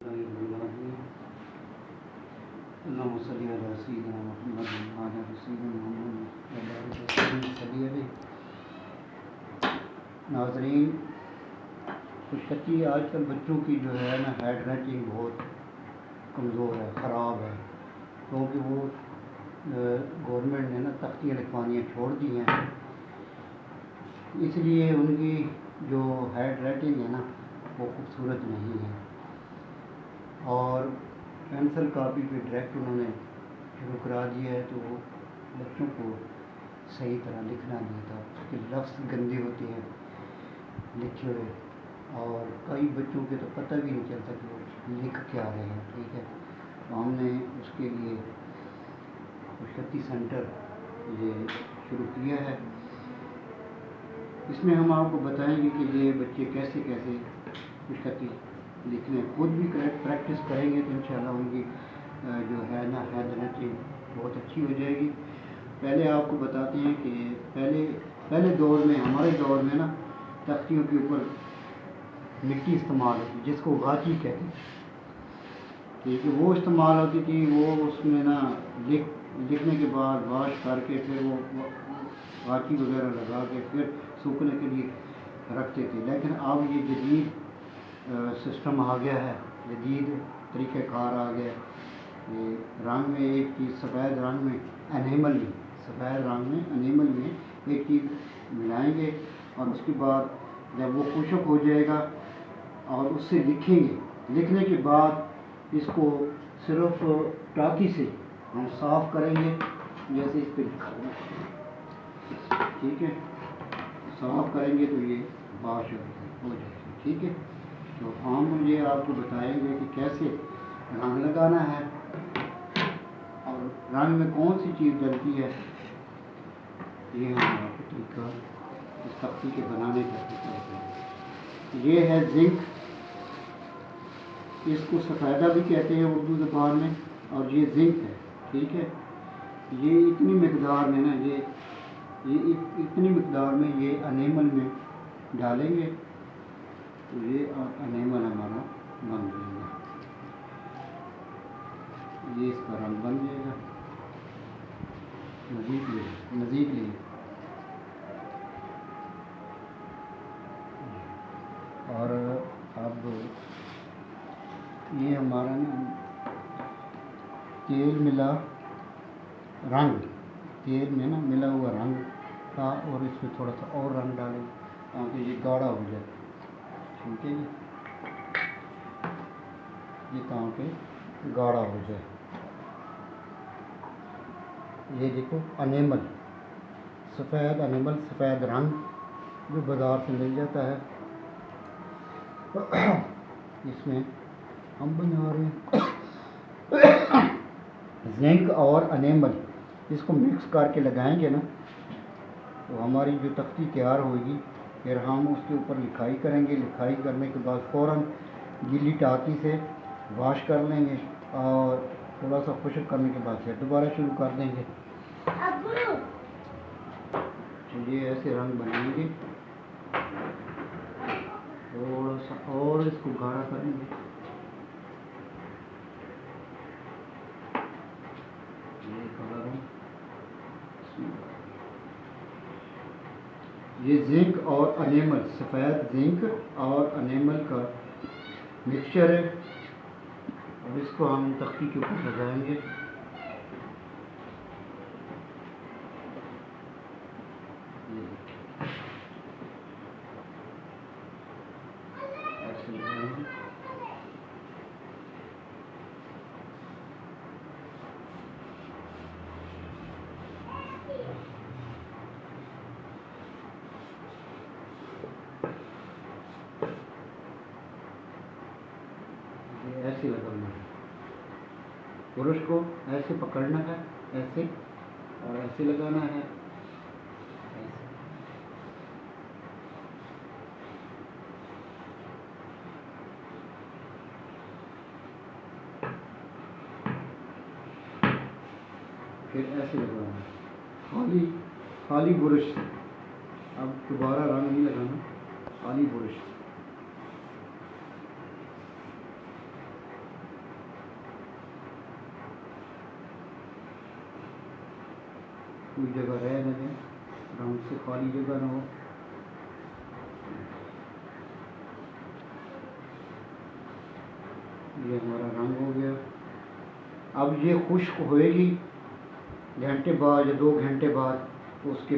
اللهم صل على سيدنا محمد وعلى سيدنا محمد. ناظرین، خوشخطی آج کل بچوں کی جو ہے نا ہینڈ رائٹنگ بہت کمزور ہے، خراب ہے، کیونکہ وہ گورنمنٹ نے نا تختیاں لکھوانیاں چھوڑ دی ہیں، اس لیے ان کی جو ہینڈ رائٹنگ ہے نا وہ خوبصورت نہیں ہے، اور پینسل کاپی پہ ڈائریکٹ انہوں نے شروع کرا دیا ہے، تو وہ بچوں کو صحیح طرح لکھنا نہیں تھا، اس کے لفظ گندے ہوتے ہیں لکھے ہوئے، اور کئی بچوں کے تو پتہ بھی نہیں چلتا کہ وہ لکھ کیا رہے ہیں. ٹھیک ہے، تو ہم نے اس کے لیے خوشخطی سینٹر یہ شروع کیا ہے. اس میں ہم آپ کو بتائیں گے کہ یہ بچے کیسے کیسے خوشخطی لکھنے خود بھی پریکٹس کریں گے تو انشاءاللہ ان کی جو ہے نا ہینڈ رائٹنگ بہت اچھی ہو جائے گی. پہلے آپ کو بتاتے ہیں کہ پہلے دور میں، ہمارے دور میں نا تختیوں کے اوپر مٹی استعمال ہوتی جس کو غاچی کہتے ہیں. ٹھیک ہے، وہ استعمال ہوتی تھی، وہ اس میں نا لکھنے کے بعد واش کر کے پھر وہ غاچی وغیرہ لگا کے پھر سوکھنے کے لیے رکھتے تھے. لیکن اب یہ جدید سسٹم آ گیا ہے، جدید طریقہ کار آ گیا. یہ رنگ میں ایک چیز سفید رنگ میں انیمل میں ایک چیز ملائیں گے، اور اس کے بعد جب وہ خشک ہو جائے گا اور اس سے لکھیں گے، لکھنے کے بعد اس کو صرف ٹاکی سے ہم صاف کریں گے، جیسے اس پہ لکھا ہوا. ٹھیک ہے، صاف کریں گے تو یہ باش ہو جائے گی. ٹھیک ہے، تو ہم یہ آپ کو بتائیں گے کہ کیسے رنگ لگانا ہے اور رنگ میں کون سی چیز ڈلتی ہے. یہ ہم آپ کو طریقہ اس تختی کے بنانے کا طریقہ بتائیں گے. یہ ہے زنک، اس کو سفیدہ بھی کہتے ہیں اردو زبان میں، اور یہ زنک ہے. ٹھیک ہے، یہ اتنی مقدار میں نا یہ اتنی مقدار میں یہ انیمل میں ڈالیں گے تو یہ انیمل ہمارا بن جائے گا. یہ اس کا رنگ بن جائے گا. مزید لیے اور اب یہ ہمارا نا تیل میں نا ملا ہوا رنگ تھا، اور اس میں تھوڑا سا اور رنگ ڈالیں تاکہ یہ گاڑھا ہو جائے. ٹھیک ہے جی، یہ تاکہ گاڑھا ہو جائے. یہ دیکھو انیمل، سفید رنگ جو بازار سے مل جاتا ہے، اس میں ہم بنا رہے ہیں زنک اور انیمل. اس کو مکس کر کے لگائیں گے نا تو ہماری جو تختی تیار ہوگی، پھر ہم اس کے اوپر لکھائی کریں گے. لکھائی کرنے کے بعد فوراً گیلی ٹاکی سے واش کر لیں گے، اور تھوڑا سا خشک کرنے کے بعد پھر دوبارہ شروع کر دیں گے. یہ ایسے رنگ بنائیں گے، تھوڑا سا اور اس کو گاڑھا کریں گے. یہ زنک اور انیمل، سفید زنک اور انیمل کا مکسچر ہے، اور اس کو ہم تختی کے اوپر لگائیں گے. ایسے لگانا ہے، برش کو ایسے پکڑنا ہے، ایسے اور ایسے لگانا ہے. پھر ایسے لگانا ہے، خالی برش سے. اب دوبارہ رنگ نہیں لگانا، خالی برش. کوئی جگہ رہ نہ دیں، رنگ سے خالی جگہ نہ ہو۔ یہ ہمارا رنگ ہو گیا۔ اب یہ خشک ہوئے گی گھنٹے بعد یا 2 گھنٹے بعد، تو اس کے